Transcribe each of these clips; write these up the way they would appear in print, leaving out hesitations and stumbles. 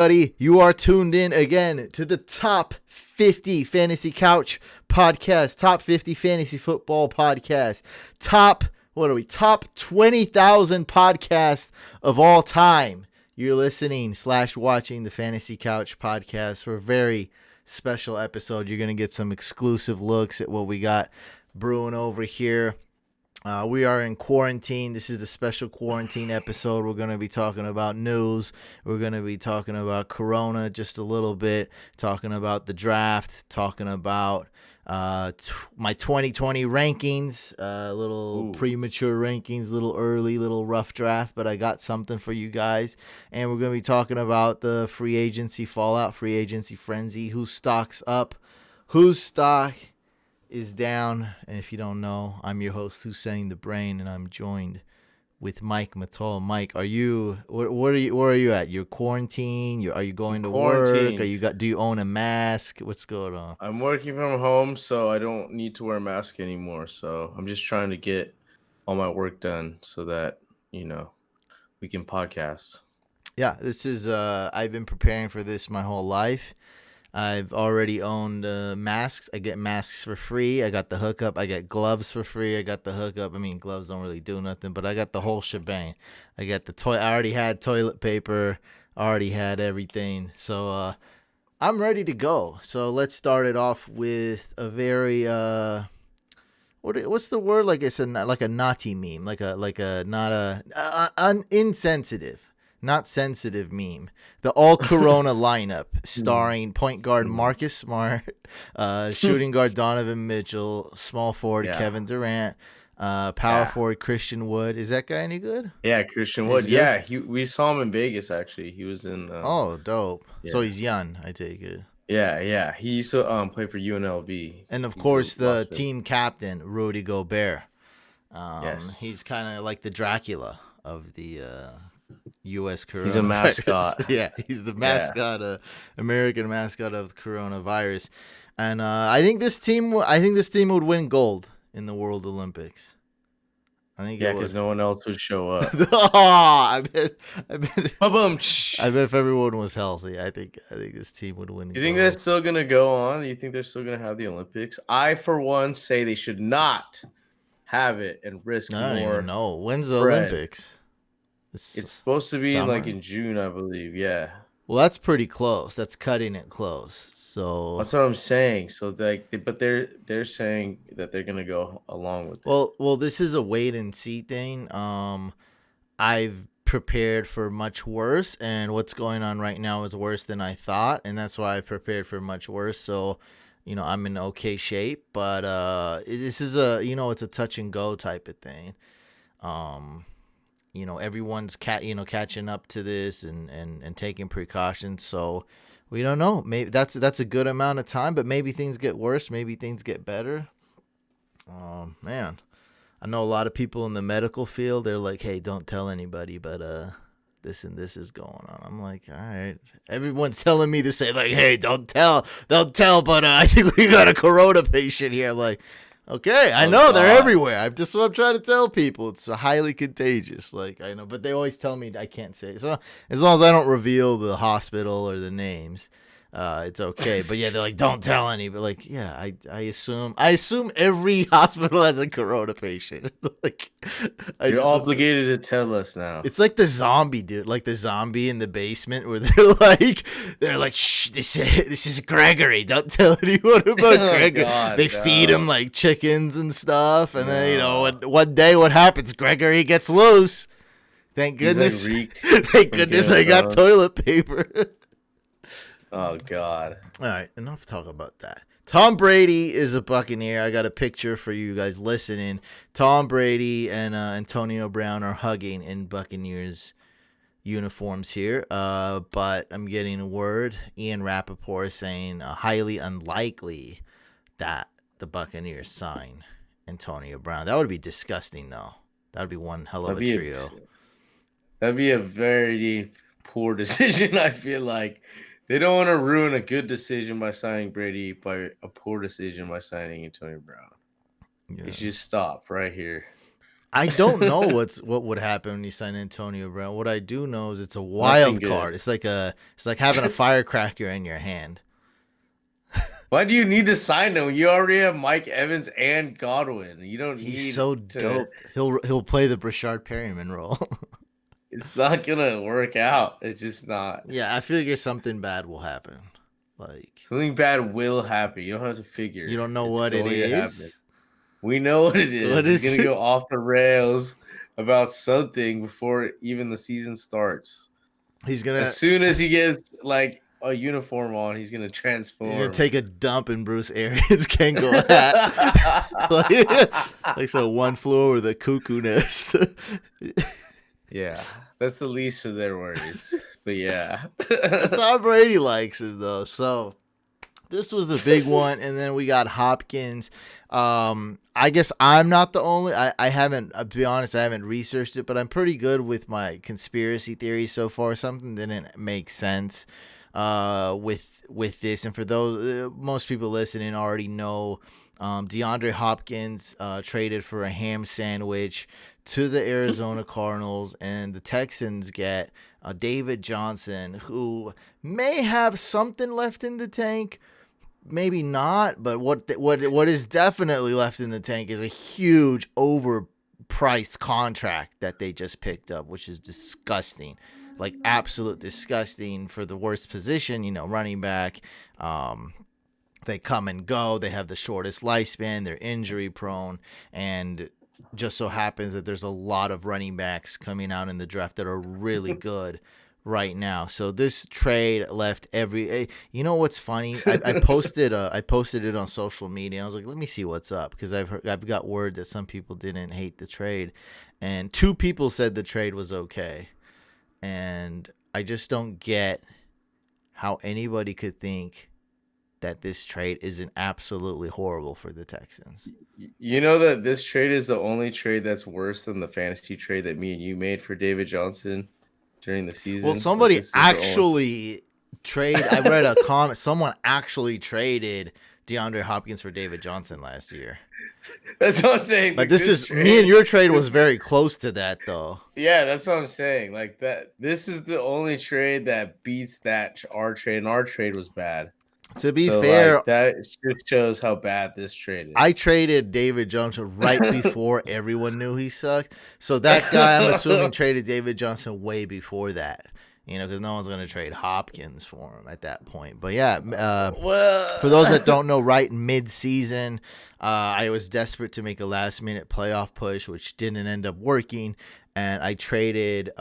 Buddy, you are tuned in again to the top 50 fantasy couch podcast, top 50 fantasy football podcast, top 20,000 podcast of all time. You're listening / watching the Fantasy Couch podcast for a very special episode. You're going to get some exclusive looks at what we got brewing over here. We are in quarantine. This is the special quarantine episode. We're going to be talking about news. We're going to be talking about Corona just a little bit, talking about the draft, talking about my 2020 rankings, little premature rankings, little early, little rough draft, but I got something for you guys. And we're going to be talking about the free agency fallout, free agency frenzy, whose stock's up, whose stock is down. And if you don't know, I'm your host, Hussein the Brain, and I'm joined with Mike Matol. Mike, where are you at? You're quarantined? Are you going to work? Do you own a mask? What's going on? I'm working from home, so I don't need to wear a mask anymore. So I'm just trying to get all my work done so that, we can podcast. Yeah, this is I've been preparing for this my whole life. I've already owned masks. I get masks for free. I got the hookup. I get gloves for free. I got the hookup. I mean, gloves don't really do nothing, but I got the whole shebang. I got I already had toilet paper. I already had everything. So I'm ready to go. So let's start it off with a very what's the word? Like it's like a naughty meme, like a not insensitive. Not sensitive meme. The all Corona lineup starring point guard Marcus Smart, shooting guard Donovan Mitchell, small forward Kevin Durant, power forward Christian Wood. Is that guy any good? Yeah, Christian Wood. Yeah, we saw him in Vegas actually. He was in. Oh, dope. Yeah. So he's young, I take it. Yeah. He used to play for UNLV. And of course, the team captain Rudy Gobert. Yes. He's kind of like the Dracula of the U.S. coronavirus. He's a mascot. Yeah, he's the mascot, American mascot of the coronavirus. And I think this team would win gold in the World Olympics. I think because no one else would show up. I bet if everyone was healthy, I think this team would win. You think they're still gonna go on? You think they're still gonna have the Olympics? I, for one, say they should not have it and risk more. I don't even know. When's the Olympics? It's supposed to be summer? Like in June, I believe. Yeah. Well, that's pretty close. That's cutting it close. So that's what I'm saying. So but they're saying that they're gonna go along with it. Well, this is a wait and see thing. I've prepared for much worse, and what's going on right now is worse than I thought, and that's why I prepared for much worse. So, I'm in okay shape, but this is it's a touch and go type of thing. Everyone's catching up to this and taking precautions. So we don't know. Maybe that's a good amount of time, but maybe things get worse. Maybe things get better. Man, I know a lot of people in the medical field. They're like, hey, don't tell anybody, but this and this is going on. I'm like, all right. Everyone's telling me to say like, hey, don't tell, but I think we got a corona patient here. I'm like, okay, I know they're everywhere. I'm trying to tell people. It's highly contagious. Like, I know, but they always tell me I can't say it. So as long as I don't reveal the hospital or the names, it's okay. But yeah, they're like, don't tell any. But like, yeah, I assume every hospital has a corona patient. Like, you're obligated to tell us now. It's like the zombie, dude. Like the zombie in the basement where they're like, shh, this is Gregory. Don't tell anyone about Gregory. They feed him like chickens and stuff, and then one day what happens? Gregory gets loose. Thank goodness. Thank goodness I got toilet paper. Oh, God. All right, enough talk about that. Tom Brady is a Buccaneer. I got a picture for you guys listening. Tom Brady and Antonio Brown are hugging in Buccaneers uniforms here. But I'm getting a word. Ian Rappaport saying highly unlikely that the Buccaneers sign Antonio Brown. That would be disgusting, though. That would be one hell of a trio. That'd be a very poor decision, I feel like. They don't want to ruin a good decision by signing Brady, by a poor decision by signing Antonio Brown. Yeah. It should stop right here. I don't know what would happen when you sign Antonio Brown. What I do know is it's a Nothing wild good. card. It's like having a firecracker in your hand. Why do you need to sign him? You already have Mike Evans and Godwin. You don't He's need so to. dope. He'll play the Brashard Perryman role. It's not gonna work out. It's just not. Yeah, I figure something bad will happen. Like Something bad will happen. You don't have to figure. you don't know It's what it going to happen. is. We know what it is. What He's is gonna it? go off the rails about something before even the season starts. He's gonna As soon as he gets like a uniform on, he's gonna transform. take a dump in Bruce Arians' Kangol hat. like so one flew over the cuckoo nest. Yeah, that's the least of their worries. But yeah, That's how Brady likes him though. So this was a big one, and then we got Hopkins. I guess I'm not the only. I haven't. To be honest, I haven't researched it, but I'm pretty good with my conspiracy theories so far. Something didn't make sense with this, and for those most people listening already know, DeAndre Hopkins traded for a ham sandwich to the Arizona Cardinals, and the Texans get David Johnson, who may have something left in the tank. Maybe not, but what is definitely left in the tank is a huge overpriced contract that they just picked up, which is disgusting, like absolute disgusting for the worst position. Running back. They come and go. They have the shortest lifespan. They're injury prone, and just so happens that there's a lot of running backs coming out in the draft that are really good right now. So this trade left you know what's funny? I posted it on social media. I was like, let me see what's up, because I've got word that some people didn't hate the trade, and 2 people said the trade was okay, and I just don't get how anybody could think that this trade isn't absolutely horrible for the Texans. You know that this trade is the only trade that's worse than the fantasy trade that me and you made for David Johnson during the season. Well, somebody actually I read a comment. Someone actually traded DeAndre Hopkins for David Johnson last year. That's what I'm saying. But me and your trade was very close to that, though. Yeah, that's what I'm saying. Like that. This is the only trade that beats our trade, and our trade was bad. To be fair, like, that just shows how bad this trade is. I traded David Johnson right before everyone knew he sucked. So that guy, I'm assuming, traded David Johnson way before that. Because no one's going to trade Hopkins for him at that point. But yeah, for those that don't know, right mid-season, I was desperate to make a last-minute playoff push, which didn't end up working. And I traded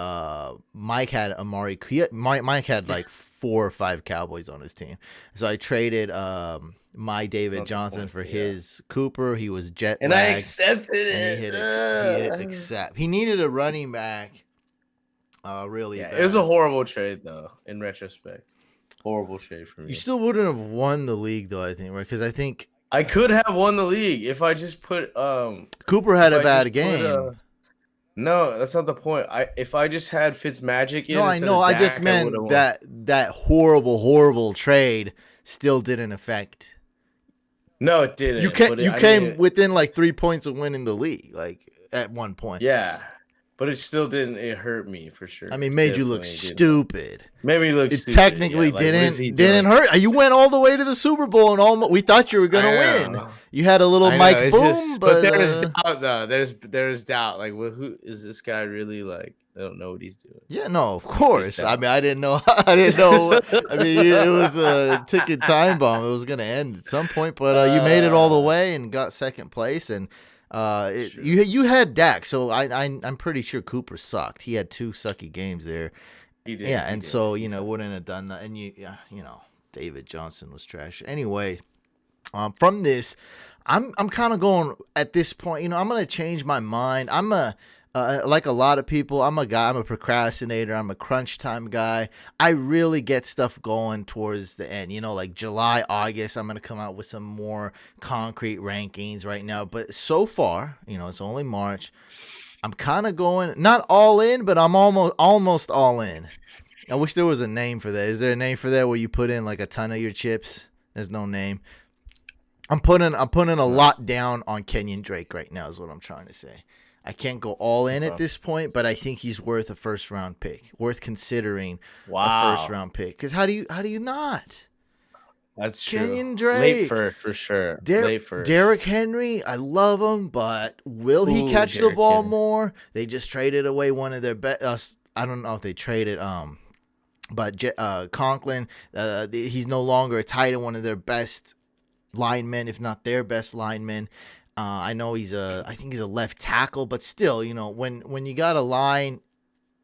Mike had Amari. Mike had like 4 or 5 Cowboys on his team. So I traded my David Johnson for his Cooper. He was jet lagged. And I accepted it. He hit accept. He needed a running back. Really bad. It was a horrible trade, though, in retrospect. Horrible trade for me. You still wouldn't have won the league, though, I think, right? Because I think I could have won the league if I just put Cooper had a bad game. No, that's not the point. If I just had Fitzmagic in. No, I know. I just meant that horrible trade still didn't affect. No, it didn't. You came within like 3 points of winning the league, like at one point. Yeah, but it still didn't. It hurt me for sure. I mean, made you look stupid. Maybe you look. It technically didn't hurt. You went all the way to the Super Bowl, and we thought you were gonna win. You had a little Mike Boom, but there's doubt though. There's doubt. Like, who is this guy really? Like, I don't know what he's doing. Yeah, no, of course. I mean, I didn't know. I mean, it was a ticking time bomb. It was gonna end at some point, but you made it all the way and got second place, and you had Dak. So I'm pretty sure Cooper sucked. He had 2 sucky games there. So wouldn't have done that, and David Johnson was trash. Anyway, from this, I'm kind of going at this point. I'm gonna change my mind. I'm like a lot of people. I'm a procrastinator. I'm a crunch time guy. I really get stuff going towards the end. Like July, August, I'm gonna come out with some more concrete rankings right now. But so far, it's only March. I'm kind of going not all in, but I'm almost all in. I wish there was a name for that. Is there a name for that where you put in like a ton of your chips? There's no name. I'm putting a lot down on Kenyon Drake right now is what I'm trying to say. I can't go all in at Okay. this point, but I think he's worth a first round pick, worth considering a first Wow. round pick. Because how do you not? That's true. Kenyon Late Drake, first for sure. Late first. Derrick Henry, I love him, but will he Ooh, catch the Derrick ball Henry. more? They just traded away one of their best. I don't know if they traded but Conklin, he's no longer a tight end, one of their best linemen, if not their best lineman. I know I think he's a left tackle, but still, when you got a line,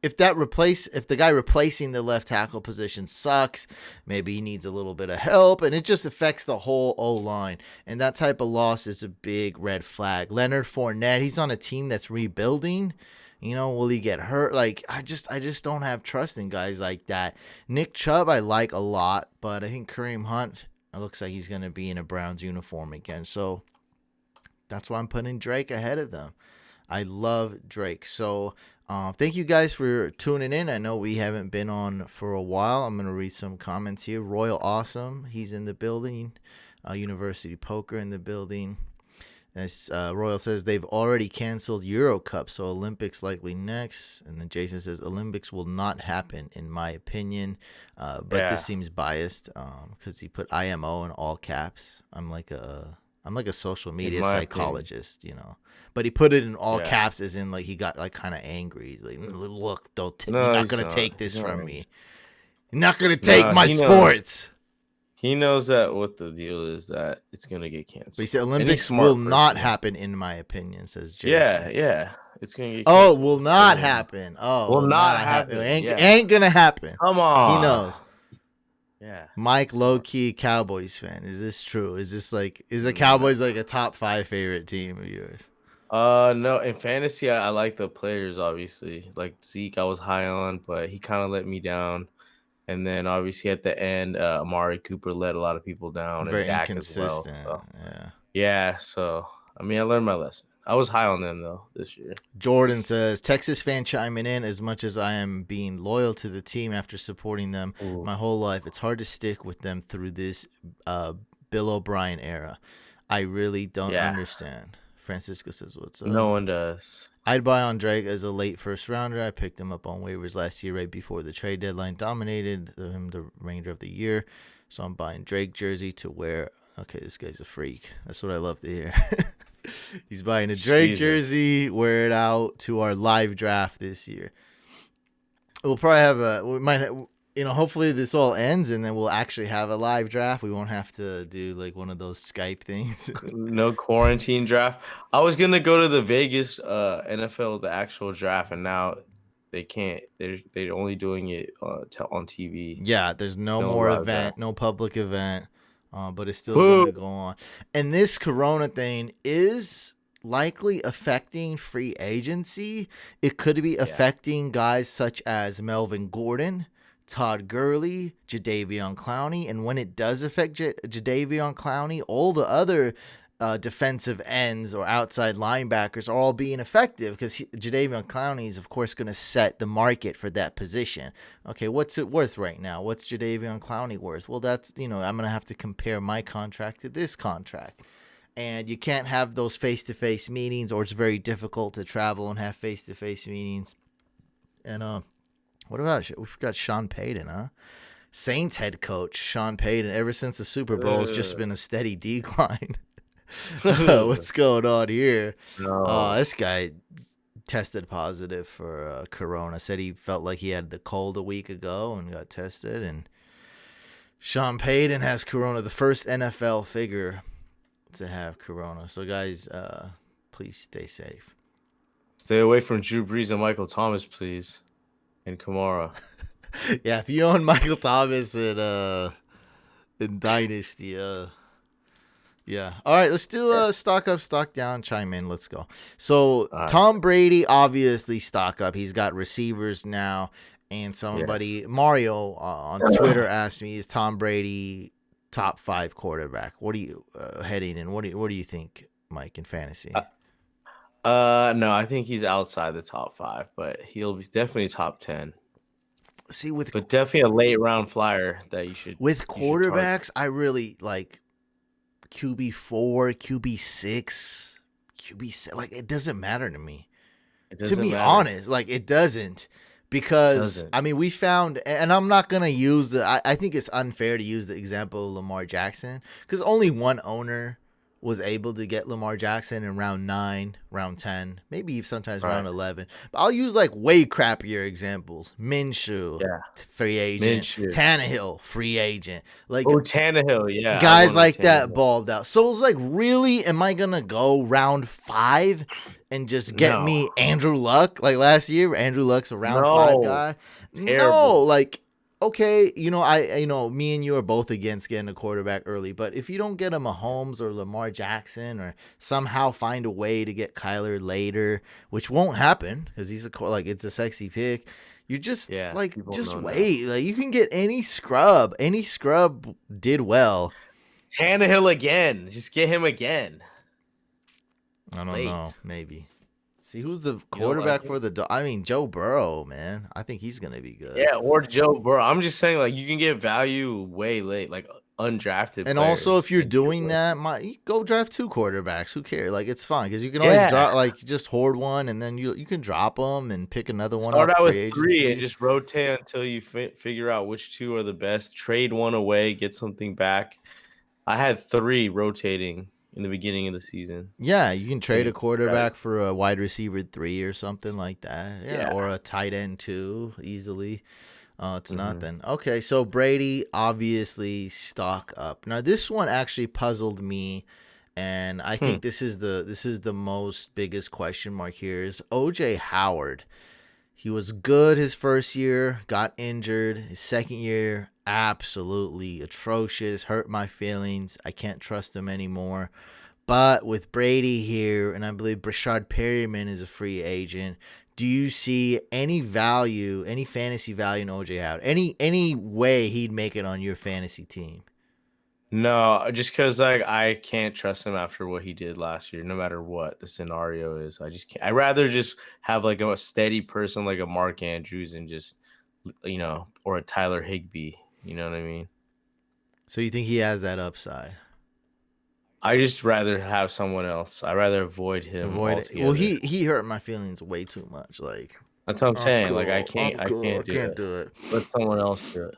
if the guy replacing the left tackle position sucks, maybe he needs a little bit of help, and it just affects the whole O line. And that type of loss is a big red flag. Leonard Fournette, he's on a team that's rebuilding. Will he get hurt? Like, I just don't have trust in guys like that. Nick Chubb, I like a lot, but I think Kareem Hunt, it looks like he's going to be in a Browns uniform again. So that's why I'm putting Drake ahead of them. I love Drake. So thank you guys for tuning in. I know we haven't been on for a while. I'm going to read some comments here. Royal Awesome, he's in the building. University Poker in the building. As Royal says, they've already canceled Euro Cup, so Olympics likely next. And then Jason says, Olympics will not happen, in my opinion. But this seems biased because he put IMO in all caps. I'm like a social media psychologist, But he put it in all caps as in, like, he got, like, kind of angry. He's like, look, you're not going to take this from me. You're not going to take my sports. He knows that what the deal is, that it's going to get canceled. But he said Olympics will not happen, in my opinion, says Jason. Yeah. It's going to get canceled. Will not happen. Will not happen. Ain't going to happen. Come on. He knows. Yeah. Mike, low-key Cowboys fan. Is this true? Is the Cowboys like a top 5 favorite team of yours? No. In fantasy, I like the players, obviously. Like Zeke, I was high on, but he kind of let me down. And then obviously at the end, Amari Cooper let a lot of people down. Very and Dak inconsistent. As well, yeah. So I mean, I learned my lesson. I was high on them though this year. Jordan says, Texas fan chiming in. As much as I am being loyal to the team after supporting them my whole life, it's hard to stick with them through this Bill O'Brien era. I really don't understand. Francisco says, what's up? No one does. I'd buy on Drake as a late first rounder. I picked him up on waivers last year right before the trade deadline. Dominated him the remainder of the year. So I'm buying Drake jersey to wear. Okay, this guy's a freak. That's what I love to hear. He's buying a Drake jersey, wear it out to our live draft this year. We'll probably hopefully this all ends and then we'll actually have a live draft. We won't have to do like one of those Skype things. No quarantine draft. I was going to go to the Vegas NFL, the actual draft, and now they can't. They're only doing it on TV. Yeah, there's no more event, no public event, but it's still going to go on. And this Corona thing is likely affecting free agency. It could be affecting guys such as Melvin Gordon, Todd Gurley, Jadeveon Clowney, and when it does affect Jadeveon Clowney, all the other defensive ends or outside linebackers are all being effective because Jadeveon Clowney is, of course, going to set the market for that position. Okay, what's it worth right now? What's Jadeveon Clowney worth? Well, that's, I'm going to have to compare my contract to this contract. And you can't have those face-to-face meetings, or it's very difficult to travel and have face-to-face meetings. And, what about, we forgot Sean Payton, huh? Saints head coach Sean Payton, ever since the Super Bowl, has just been a steady decline. What's going on here? No. This guy tested positive for Corona. Said he felt like he had the cold a week ago and got tested. And Sean Payton has Corona, the first NFL figure to have Corona. So, guys, please stay safe. Stay away from Drew Brees and Michael Thomas, please. And Kamara. Yeah, if you own Michael Thomas in Dynasty, yeah. All right, let's do stock up, stock down, chime in. Let's go. So Tom Brady, obviously stock up. He's got receivers now, and somebody Mario on Twitter asked me, "Is Tom Brady top 5 quarterback? What are you heading in? What do you think, Mike, in fantasy?" No, I think he's outside the top 5, but he'll be definitely top 10. See, but definitely a late round flyer that you should. With quarterbacks, I really like QB4, QB6, QB7. Like, it doesn't matter to me. It To doesn't be matter. honest, like it doesn't, It because doesn't. I mean we found, and I'm not gonna use I think it's unfair to use the example of Lamar Jackson because only one owner was able to get Lamar Jackson in round 9, round 10, maybe sometimes round Right. 11. But I'll use like way crappier examples: Minshew, Yeah. free agent; Minshew. Tannehill, free agent. Like Oh, Tannehill. Yeah, I'm guys going with like that Tannehill. balled out. So it's like, really, am I gonna go round 5 and just get No. me Andrew Luck like last year? Andrew Luck's a round 5 No. guy. No, Terrible. like, okay, me and you are both against getting a quarterback early, but if you don't get a Mahomes or Lamar Jackson, or somehow find a way to get Kyler later, which won't happen because it's a sexy pick. You just Yeah, like people just know now. wait. Like you can get any scrub. Any scrub did well. Tannehill again. Just get him again. I don't know. Late. Maybe. See who's the You don't like quarterback him? for the. I mean, Joe Burrow, man. I think he's gonna be good. Yeah, or Joe Burrow. I'm just saying, like, you can get value way late, like undrafted And also, players. if you're And get doing way. that, you go draft 2 quarterbacks. Who cares? Like, it's fine because you can always Yeah. drop, like, just hoard one, and then you can drop them and pick another one Start up out with free 3 and agency. just rotate until you figure out which 2 are the best. Trade one away, get something back. I had 3 rotating in the beginning of the season. Yeah, you can trade a And quarterback for a wide receiver 3 or something like that. Yeah, yeah. or a tight end 2 easily. It's Mhm. nothing. Okay, so Brady obviously stock up. Now this one actually puzzled me, and I Hmm. think this is the most biggest question mark here is OJ Howard. He was good his first year, got injured. His second year, absolutely atrocious. Hurt my feelings. I can't trust him anymore. But with Brady here, and I believe Brashad Perryman is a free agent, do you see any value, any fantasy value in OJ Howard? Any way he'd make it on your fantasy team? No, just because like I can't trust him after what he did last year, no matter what the scenario is. I just can't. I'd rather just have like a steady person like a Mark Andrews and just or a Tyler Higbee. You know what I mean? So you think he has that upside? I just rather have someone else. I rather avoid him Avoid it. Well, altogether. he hurt my feelings way too much. Like, That's what I'm I'm saying. Like I cool. I'm can't. I cool. I can't do can't it. do it. Let someone else do it.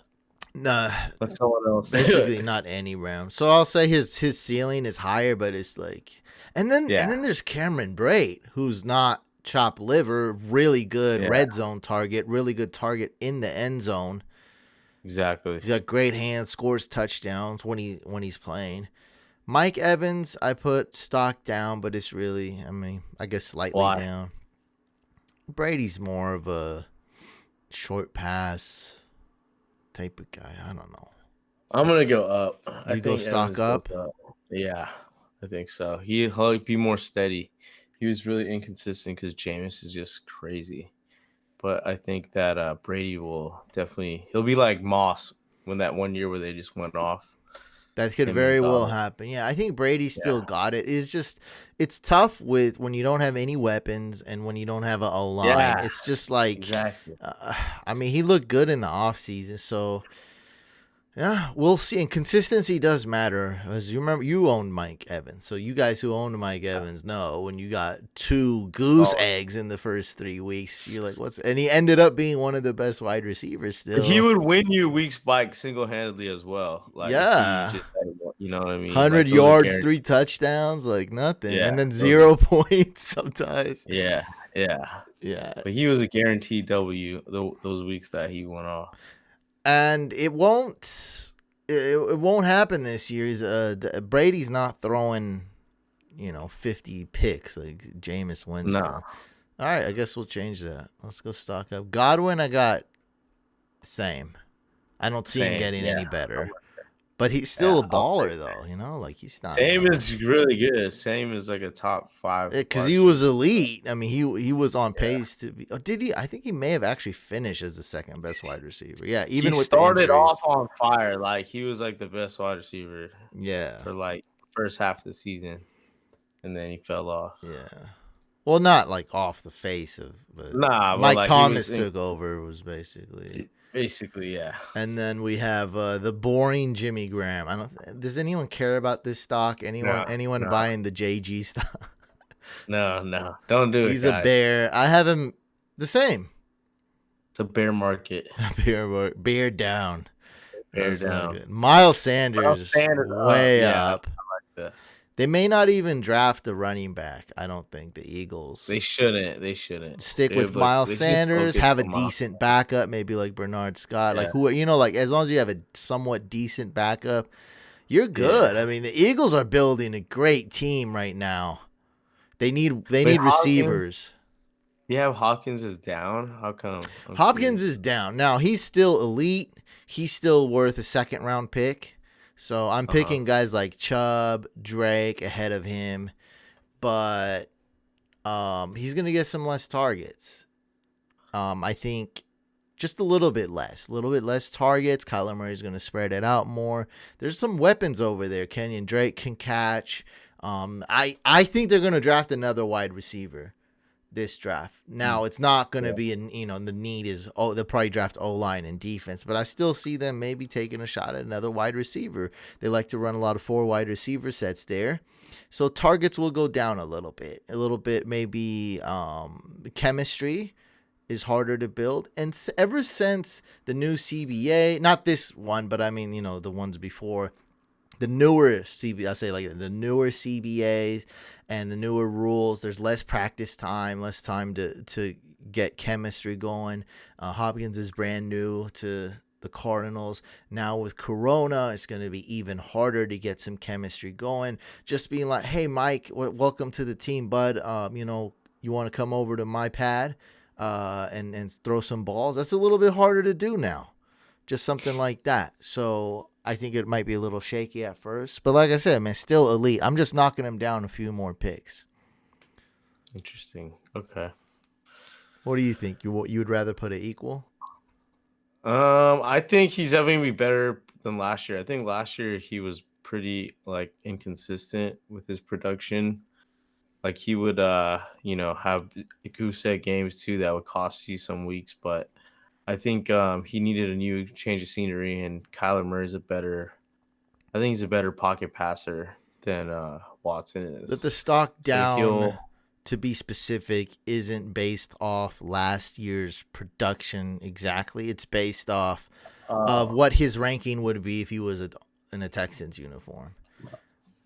Nah, Let someone else do basically it. not any round. So I'll say his ceiling is higher, but it's like, and then Yeah. there's Cameron Brate, who's not chopped liver, really good Yeah. red zone target, really good target in the end zone. Exactly. He's got great hands, scores touchdowns when he's playing. Mike Evans, I put stock down, but it's really, I mean, I guess slightly Why? down. Brady's more of a short pass type of guy. I don't know. I'm gonna go up. I You go think stock Evans goes up. up. Yeah, I think so. He'll be more steady. He was really inconsistent because Jameis is just crazy. But I think that Brady will definitely. He'll be like Moss when that one year where they just went off. That could Him and very well Godwin. happen. Yeah, I think Brady still Yeah. got it. It's just it's tough with when you don't have any weapons and when you don't have a O line. Yeah. It's just like, Exactly. I mean, he looked good in the offseason, so yeah, we'll see. And consistency does matter. As you remember, you owned Mike Evans, so you guys who owned Mike Evans know when you got 2 goose Oh, eggs in the first 3 weeks, you're like, what's? And he ended up being one of the best wide receivers he still. would win you weeks by single handedly as well. Like if he Yeah. just had, you know what I mean. 100 Like those are yards, guaranteed. 3 touchdowns, like nothing. Yeah. And then Those are. 0 points sometimes. Yeah. Yeah. Yeah. But he was a guaranteed W those weeks that he went off. And it won't happen this year. Brady's not throwing, 50 picks like Jameis Winston. No. All right, I guess we'll change that. Let's go stock up. Godwin, I got same. I don't see him Same. getting Yeah. any better. But he's Yeah. still a I'll take baller, though. Like he's not same gonna. is really good. Same is like a top 5 Because wide he was receiver. elite. I mean, he was on Yeah. pace to be. Oh, did he? I think he may have actually finished as the second best wide receiver. Yeah, He even with the started injuries. off on fire. Like he was like the best wide receiver Yeah, for like first half of the season, and then he fell off. yeah. Well, not like off the face of, but Nah, but Mike like he was Thomas took over. Was basically. basically, yeah. And then we have the boring Jimmy Graham. I don't. Does anyone care about this stock? Anyone? No, Anyone no. buying the JG stock? No, don't do it, He's a guys. bear. I have him the same. It's a bear market. Bear down. Bear That's not down. good. Miles Miles Sanders Sanders up. way Yeah, I up. like that. They may not even draft the running back. I don't think the Eagles They shouldn't. They shouldn't. stick with Look, Miles they should Sanders. focus Have a on Miles. decent backup, maybe like Bernard Scott, like Yeah, who like as long as you have a somewhat decent backup, you're good. yeah. I mean, the Eagles are building a great team right now. They Wait, need Hawkins. receivers. You have Hawkins is down. How come? I'm Hopkins curious. is down. Now, he's still elite. He's still worth a second round pick. So I'm Uh huh. picking guys like Chubb, Drake ahead of him, but he's going to get some less targets. I think just a little bit less targets. Kyler Murray's going to spread it out more. There's some weapons over there. Kenyon Drake can catch. I think they're going to draft another wide receiver this draft. Now it's not going to be the need is they'll probably draft O-line and defense, but I still see them maybe taking a shot at another wide receiver. They like to run a lot of 4 wide receiver sets there. So targets will go down a little bit maybe chemistry is harder to build. And ever since the new CBA, not this one, but I mean, the ones before, the newer CBA, I say like the newer CBAs and the newer rules, there's less practice time, less time to get chemistry going. Hopkins is brand new to the Cardinals. Now with Corona, it's going to be even harder to get some chemistry going. Just being like, hey, Mike, welcome to the team, bud. You want to come over to my pad and throw some balls? That's a little bit harder to do now. Just something like that. So I think it might be a little shaky at first. But like I said, man, still elite. I'm just knocking him down a few more picks. Interesting. Okay. What do you think? You would rather put it equal? I think he's definitely better than last year. I think last year he was pretty like inconsistent with his production. Like he would have goose egg games too that would cost you some weeks, but I think he needed a new change of scenery, and Kyler Murray's I think he's a better pocket passer than Watson That is. the stock I think down, he'll to be specific, isn't based off last year's production exactly. It's based off of Oh. what his ranking would be if he was in a Texans uniform.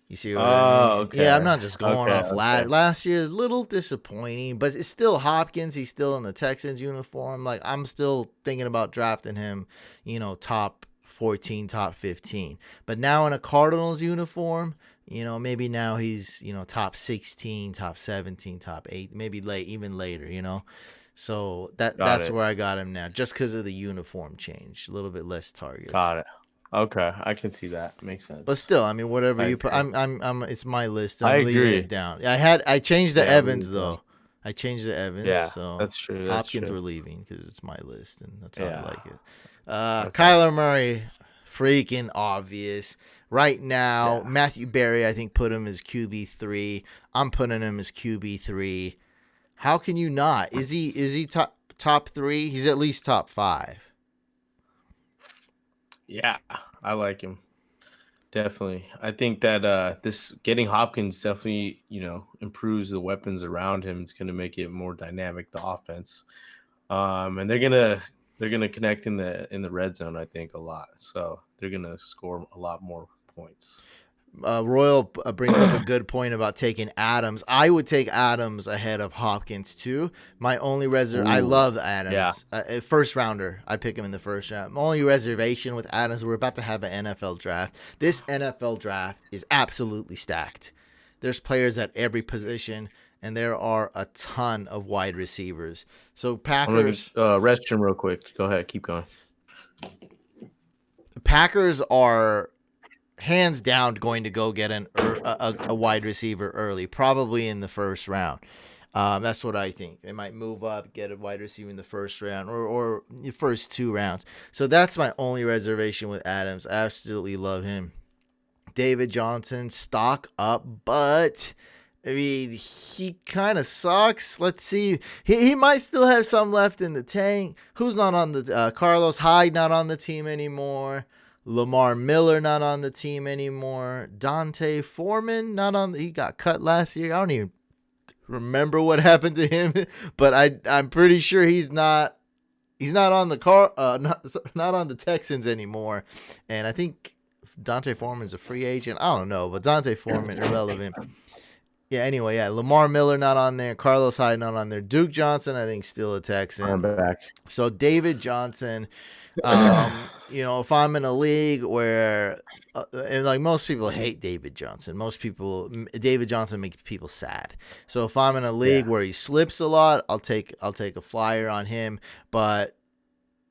You see what I mean? Yeah, I'm Okay. not just going Okay, off okay. last year. A little disappointing, but it's still Hopkins. He's still in the Texans uniform. Like I'm still thinking about drafting him, top 14, top 15. But now in a Cardinals uniform, maybe now he's, top 16, top 17, top 8, maybe even later. So Got that's it. where I got him now, just because of the uniform change, a little bit less targets. Got it. Okay, I can see that. Makes But sense. still, I mean, whatever I you put, agree. it's my list. I I'm leaving agree. it down. I changed the Yeah, I'm Evans really down. though. I changed the Evans, Yeah, so that's true. That's Hopkins true. we're leaving because it's my list and that's how I Yeah. like it. Okay. Kyler Murray, freaking obvious. Right now, Yeah. Matthew Berry, I think put him as QB3. I'm putting him as QB3. How can you not? Is he top 3? He's at least top 5. Yeah. I like him. Definitely. I think that this getting Hopkins definitely, improves the weapons around him. It's gonna make it more dynamic, the offense. And they're gonna connect in the red zone, I think, a lot. So they're gonna score a lot more points. Royal brings up a good point about taking Adams. I would take Adams ahead of Hopkins too. My only I Ooh. love Yeah. Adams. First rounder. I pick him in the first round. My only reservation with Adams, we're about to have an NFL draft. This NFL draft is absolutely stacked. There's players at every position, and there are a ton of wide receivers. So I'm gonna Packers restroom real quick. Go ahead, keep going. Packers are hands down going to go get a wide receiver early, probably in the first round. That's what I think. They might move up, get a wide receiver in the first round or the first 2 rounds. So that's my only reservation with Adams. I absolutely love him. David Johnson, stock up, but I mean, he kind of sucks. Let's see. He might still have some left in the tank. Who's not on the Carlos Hyde not on the team anymore. Lamar Miller not on the team anymore. Dante Foreman not on. He got cut last year. I don't even remember what happened to him, but I'm pretty sure he's not on the not on the Texans anymore. And I think Dante Foreman's a free agent. I don't know, but Dante Foreman irrelevant. Yeah, anyway, yeah, Lamar Miller not on there, Carlos Hyde not on there, Duke Johnson I think still a Texan. I'm back. So David Johnson, if I'm in a league where, and like most people hate David Johnson, David Johnson makes people sad. So if I'm in a league where he slips a lot, I'll take a flyer on him. But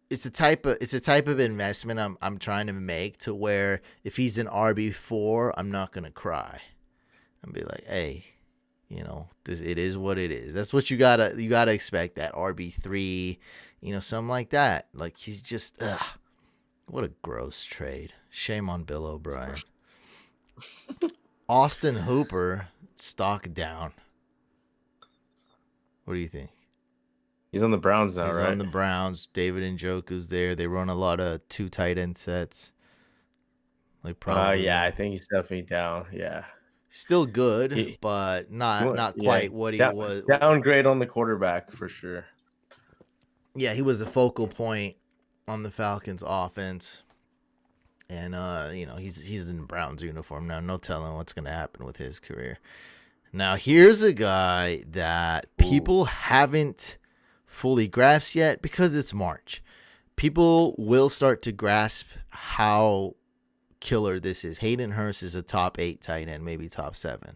it's a type of investment I'm trying to make to where if he's an RB4, I'm not gonna cry. And be like, hey, it is what it is. That's what you gotta expect. That RB3, something like that. Like he's just, what a gross trade. Shame on Bill O'Brien. Austin Hooper, stock down. What do you think? He's on the Browns now, He's right? on the Browns. David Njoku's there. They run a lot of 2 tight end sets. Like probably. Yeah, I think he's definitely down. Yeah. Still good, but not quite what he was. Downgrade on the quarterback for sure. Yeah, he was a focal point on the Falcons offense. And he's in the Browns uniform now. No telling what's going to happen with his career. Now, here's a guy that people haven't fully grasped yet because it's March. People will start to grasp how killer this is. Hayden Hurst is a top 8 tight end, maybe top 7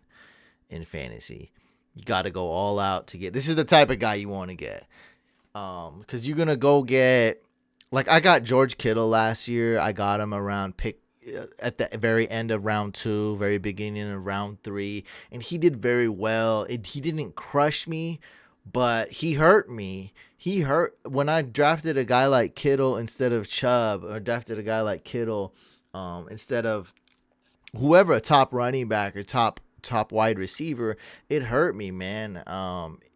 in fantasy. You got to go all out to get. This is the type of guy you want to get. Because you're going to go get, like I got George Kittle last year. I got him around at the very end of round 2, very beginning of round 3. And he did very well. He didn't crush me, but he hurt me. He hurt when I drafted a guy like Kittle instead of Chubb, or drafted a guy like Kittle instead of whoever, a top running back or top wide receiver. It hurt me, man.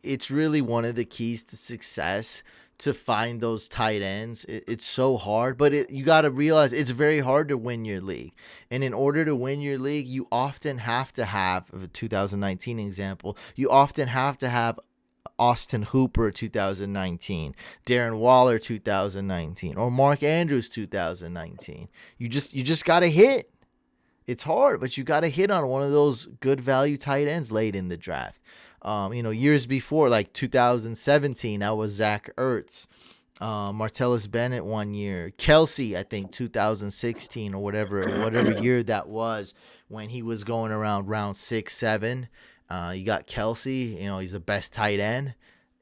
It's really one of the keys to success to find those tight ends. It's so hard, but you got to realize it's very hard to win your league. And in order to win your league, you often have to have, a 2019 example, you often have to have Austin Hooper 2019, Darren Waller 2019, or Mark Andrews 2019. You just got to hit. It's hard, but you got to hit on one of those good value tight ends late in the draft. Years before, like 2017, that was Zach Ertz, Martellus Bennett one year, Kelsey, I think 2016 or whatever year that was when he was going around round 6, 7. You got Kelsey, he's the best tight end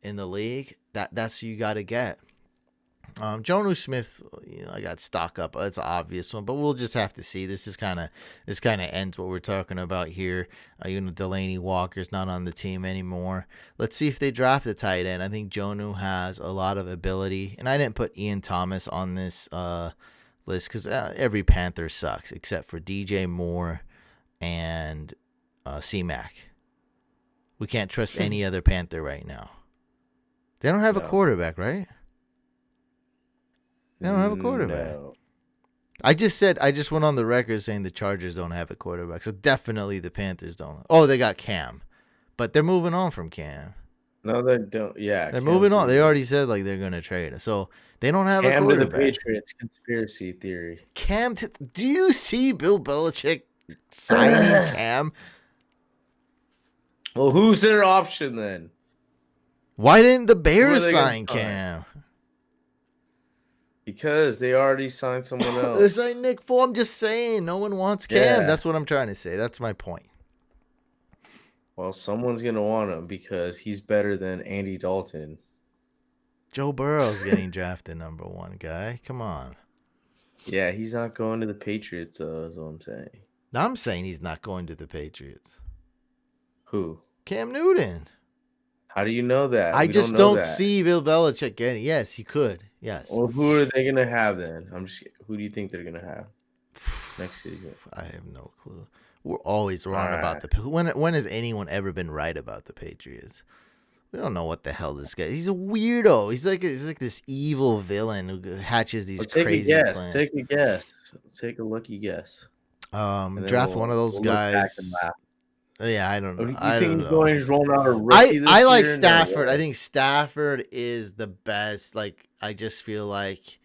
in the league. That's who you got to get. Jonnu Smith, I got stock up. It's an obvious one, but we'll just have to see. This kind of ends what we're talking about here. Delaney Walker's not on the team anymore. Let's see if they draft a tight end. I think Jonnu has a lot of ability, and I didn't put Ian Thomas on this list because every Panther sucks except for DJ Moore and C-Mac. We can't trust any other Panther right now. They don't have a quarterback, right? They don't have a quarterback. No. I just went on the record saying the Chargers don't have a quarterback. So definitely the Panthers don't. Oh, they got Cam. But they're moving on from Cam. No, they don't. Yeah. They're moving on. They already said like they're going to trade us. So they don't have a quarterback. Cam to the Patriots, conspiracy theory. Do you see Bill Belichick signing Cam? Well, who's their option then? Why didn't the Bears sign Cam? Because they already signed someone else. This ain't Nick Foles. I'm just saying, no one wants Cam. Yeah. That's what I'm trying to say. That's my point. Well, someone's going to want him because he's better than Andy Dalton. Joe Burrow's getting drafted number 1, guy. Come on. Yeah, he's not going to the Patriots, though, is what I'm saying. I'm saying he's not going to the Patriots. Who? Cam Newton. How do you know that? I just don't see Bill Belichick getting. Yes, he could. Yes. Well, who are they gonna have then? Who do you think they're gonna have next season? I have no clue. We're always wrong about the. When has anyone ever been right about the Patriots? We don't know what the hell this guy. He's a weirdo. He's like this evil villain who hatches these crazy plans. Take a guess. Take a lucky guess. Draft one of those guys. Yeah, I don't know. You I think don't he's know. going to roll out a I rookie this I like year? No Stafford. I way. think Stafford is the best. Like I just feel like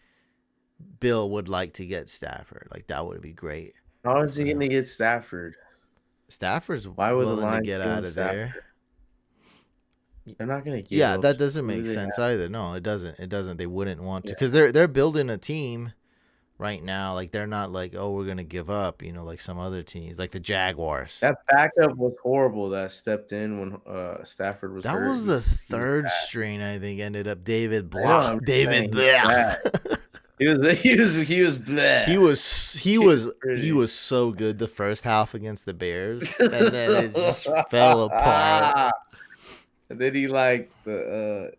Bill would like to get Stafford. Like that would be great. How is he going to get Stafford? Stafford's Why would the willing to Lions get give out him of there. Stafford? They're not going to give Yeah, up. that doesn't Who do make they sense have? either. No, it doesn't. It doesn't. They wouldn't want to Yeah. because they're building a team right now. Like they're not like, oh, we're gonna give up. Like some other teams, like the Jaguars. That backup was horrible that stepped in when Stafford was That hurt. was the He was third bad. string. I think ended up David I know. Blah. I'm just David saying he's Blah. bad. He was He pretty. was so good the first half against the Bears, and then it just fell apart. And then he like the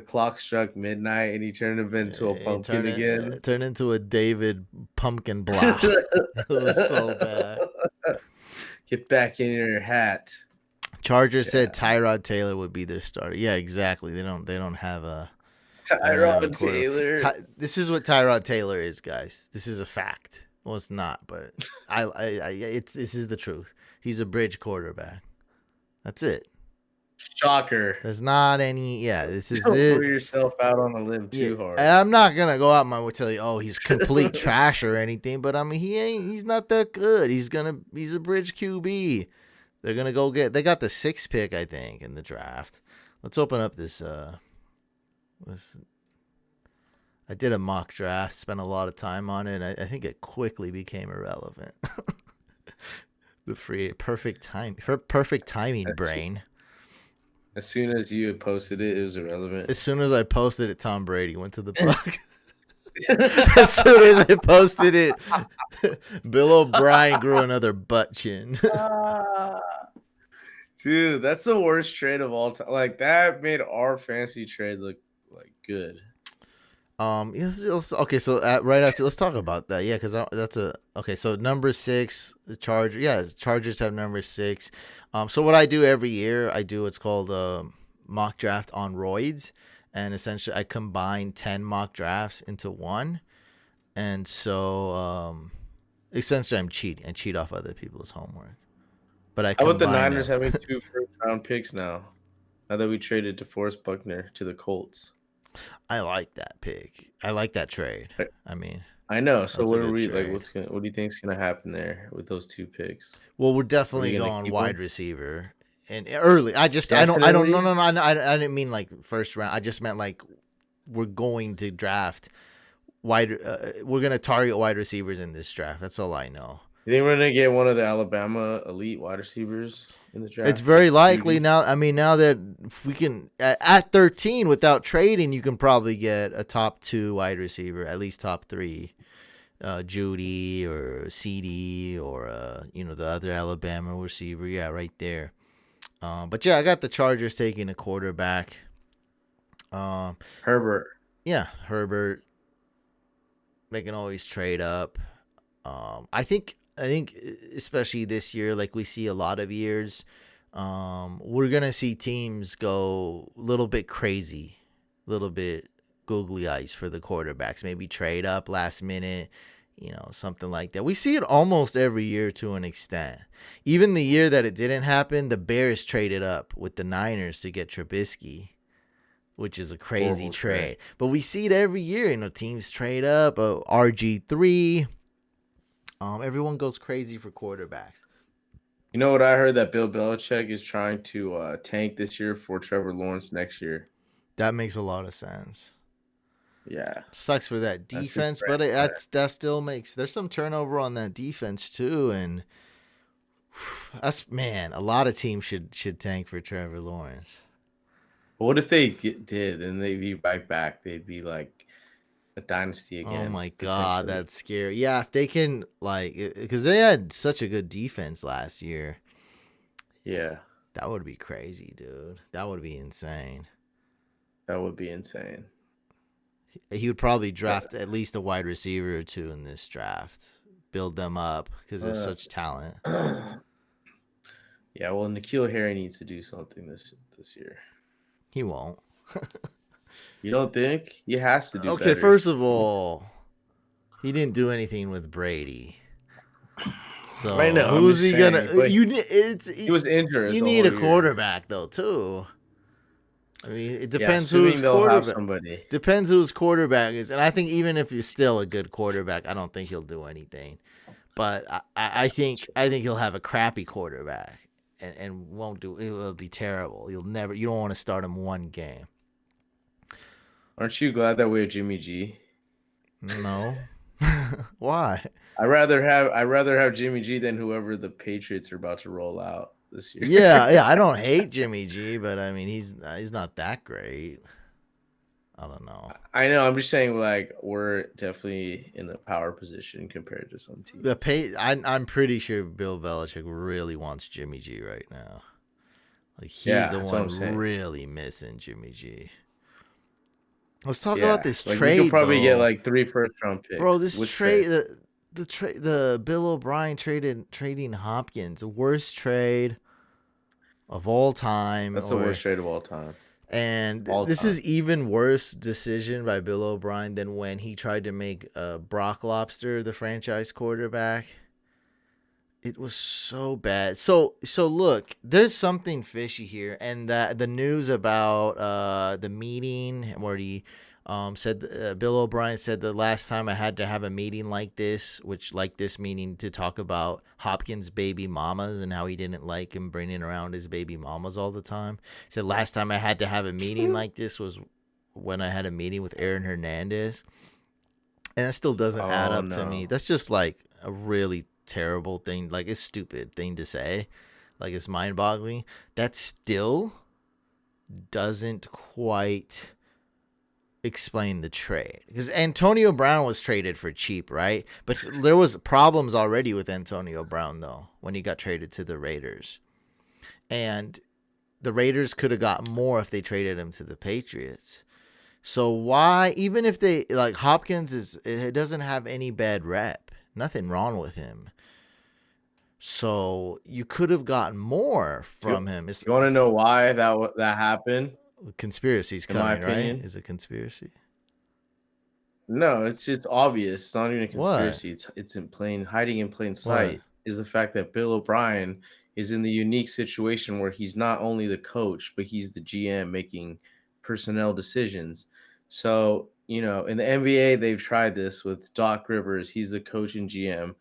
clock struck midnight and he turned him into a It pumpkin again. turned into a David Pumpkin Blah. It was so bad. Get back in your hat. Chargers said Yeah. Tyrod Taylor would be their starter. Yeah, exactly. They don't have a they don't have a Tyrod quarter. Taylor. This is what Tyrod Taylor is, guys. This is a fact. Well, it's not, but this is the truth. He's a bridge quarterback. That's it. Shocker. There's not any. Yeah, this is Don't it. throw yourself out on a limb Yeah, too hard. and I'm not gonna go out my way to tell you, oh, he's complete trash or anything. But I mean, he's not that good. He's a bridge QB. They're gonna go get. They got the 6th pick, I think, in the draft. Let's open up this. I did a mock draft. Spent a lot of time on it. I think it quickly became irrelevant. Perfect timing, brain. As soon as you had posted it, it was irrelevant. As soon as I posted it, Tom Brady went to the Bucs. As soon as I posted it, Bill O'Brien grew another butt chin. Dude, that's the worst trade of all time. Like that made our fantasy trade look like good. Okay. So right after, let's talk about that. Yeah, because that's okay. So number 6, the Chargers. Yeah, Chargers have number 6. So what I do every year, I do what's called a mock draft on roids, and essentially I combine 10 mock drafts into one, and so essentially I'm cheating. I cheat off other people's homework, but I How about the combine Niners them. having 2 first-round picks now? Now that we traded DeForest Buckner to the Colts. I like that pick. I like that trade. Right. I mean, I know. So that's what a are good we trade. like? What do you think's gonna happen there with those 2 picks? Well, we're Are we definitely gonna going keep wide them? receiver and early. I don't. Definitely. No. I didn't mean like first round. I just meant like we're going to draft wide. We're gonna target wide receivers in this draft. That's all I know. You think we're gonna get one of the Alabama elite wide receivers in the draft? It's very like likely Judy? now. I mean, now that if we can at 13 without trading, you can probably get a top 2 wide receiver, at least top 3. Judy or CD or the other Alabama receiver. Yeah, right there. But yeah, I got the Chargers taking a quarterback. Herbert. Yeah, Herbert. They can always trade up. I think especially this year, like we see a lot of years, we're gonna see teams go a little bit crazy, a little bit googly eyes for the quarterbacks. Maybe trade up last minute, something like that. We see it almost every year to an extent. Even the year that it didn't happen, the Bears traded up with the Niners to get Trubisky, which is a crazy trade. But we see it every year. Teams trade up. RG3. Everyone goes crazy for quarterbacks. You know what I heard, that Bill Belichick is trying to tank this year for Trevor Lawrence next year. That makes a lot of sense. Yeah. Sucks for that defense, but that still makes. There's some turnover on that defense too, and a lot of teams should tank for Trevor Lawrence. But what if they did and they'd be right back? They'd be like a dynasty again. Oh my god, that's scary. Yeah, if they can, because they had such a good defense last year. Yeah, that would be crazy, dude. That would be insane. That would be insane. He would probably draft at least a wide receiver or 2 in this draft, build them up because there's such talent. Yeah, well, N'Keal Harry needs to do something this year. He won't. You don't think? He has to do Okay, better. first of all, he didn't do anything with Brady. So I know. I'm who's just he gonna? saying, but He was injured You the need whole a year. quarterback though too. I mean, it Yeah, depends assuming who's they'll have quarterback. somebody. Depends who's quarterback is, and I think even if you're still a good quarterback, I don't think he'll do anything. But I think he'll have a crappy quarterback and won't do. It will be terrible. You don't want to start him one game. Aren't you glad that we have Jimmy G? No, why? I'd rather have Jimmy G than whoever the Patriots are about to roll out this year. Yeah. I don't hate Jimmy G, but I mean he's not that great. I don't know. I know. I'm just saying, like, we're definitely in the power position compared to some teams. I'm pretty sure Bill Belichick really wants Jimmy G right now. Like he's the that's what I'm one saying. really missing Jimmy G. Let's talk Yeah, about this like trade. we could probably though. get like 3 first-round picks. Bro, this Which trade, the Bill O'Brien trading Hopkins, worst trade of all time. That's the worst trade of all time. And All this time. is even worse decision by Bill O'Brien than when he tried to make Brock Lobster the franchise quarterback. It was so bad. So look, there's something fishy here, and that the news about the meeting where he said Bill O'Brien said the last time I had to have a meeting like this, meeting to talk about Hopkins' baby mamas and how he didn't like him bringing around his baby mamas all the time. He said last time I had to have a meeting like this was when I had a meeting with Aaron Hernandez, and that still doesn't add up to me. That's just like a really terrible thing, like it's stupid thing to say, like it's mind-boggling. That still doesn't quite explain the trade, because Antonio Brown was traded for cheap, right? But there was problems already with Antonio Brown though when he got traded to the Raiders, and the Raiders could have got more if they traded him to the Patriots. So why, even if they like Hopkins it doesn't have any bad rep, nothing wrong with him. So you could have gotten more from him. You want to know why that happened? Conspiracy's coming, right? Is it conspiracy? No, it's just obvious. It's not even a conspiracy. What? It's hiding in plain sight. What? Is the fact that Bill O'Brien is in the unique situation where he's not only the coach, but he's the GM making personnel decisions. So, in the NBA, they've tried this with Doc Rivers. He's the coach and GM, and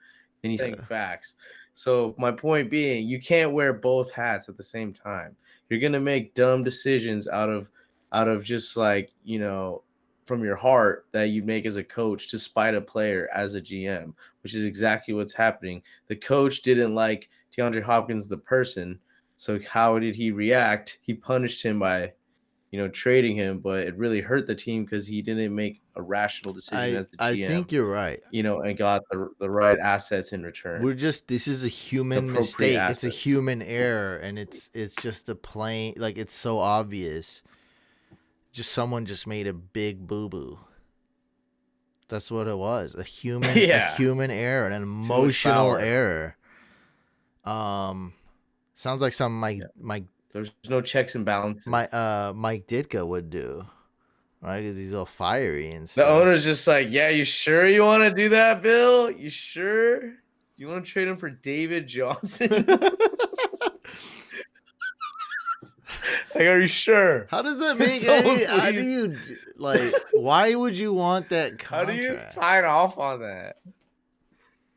he's saying facts. So my point being, you can't wear both hats at the same time. You're going to make dumb decisions out of just like, from your heart that you make as a coach to spite a player as a GM, which is exactly what's happening. The coach didn't like DeAndre Hopkins, the person. So how did he react? He punished him by, trading him, but it really hurt the team because he didn't make a rational decision as the GM. I think you're right. And got the right assets in return. This is a human mistake. Assets. It's a human error, and it's just a plain, like, it's so obvious. Just someone just made a big boo-boo. That's what it was. A human error, an emotional error. Sounds like something Mike there's no checks and balances. Mike Ditka would do, right? Because he's all fiery and stuff. The owner's just like, yeah, you sure you want to do that, Bill? You sure? You want to trade him for David Johnson? Like, are you sure? How does that make any? How do you like? Why would you want that contract? How do you sign off on that?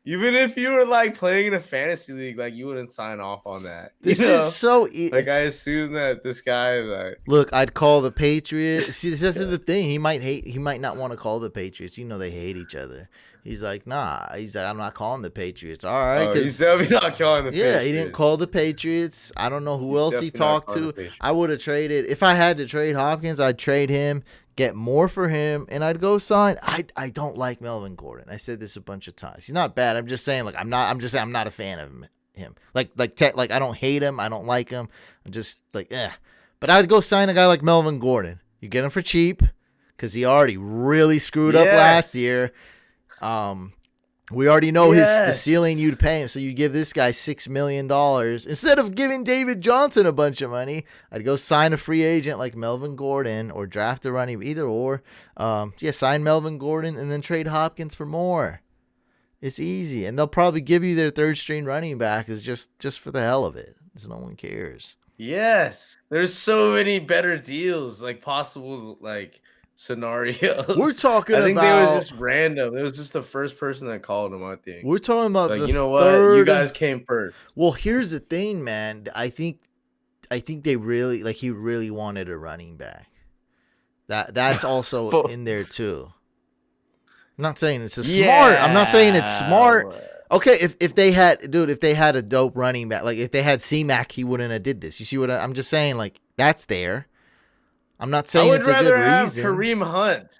Even if you were like playing in a fantasy league, like you wouldn't sign off on that. This is so like I assume that this guy like look. I'd call the Patriots. See, this is the thing. He might not want to call the Patriots. They hate each other. He's like, nah. He's like, I'm not calling the Patriots. All right, he's definitely not calling the Patriots. Yeah, he didn't call the Patriots. I don't know who else he talked to. I would have traded if I had to trade Hopkins. I'd trade him, get more for him, and I'd go sign. I don't like Melvin Gordon. I said this a bunch of times. He's not bad. I'm just saying, like, I'm not a fan of him. Like I don't hate him. I don't like him. I'm just like, But I'd go sign a guy like Melvin Gordon. You get him for cheap because he already really screwed up last year. We already know the ceiling you'd pay him, so you give this guy $6 million instead of giving David Johnson a bunch of money. I'd go sign a free agent like Melvin Gordon or draft a running, either or. Sign Melvin Gordon and then trade Hopkins for more. It's easy, and they'll probably give you their third string running back is just for the hell of it, because no one cares. Yes, there's so many better deals, like possible like scenarios. We're talking I think they was about just random. It was just the first person that called him. I think. we're talking about Like, the you know what? You third. guys came first. Well, here's the thing, man. I think they really like he really wanted a running back. That's also But- in there too. I'm not saying it's smart. I'm not saying it's smart. Okay, if they had a dope running back, like if they had C-Mac, he wouldn't have did this. You see what I'm just saying? Like that's there. I'm not saying it's a good reason. I would rather have Kareem Hunt.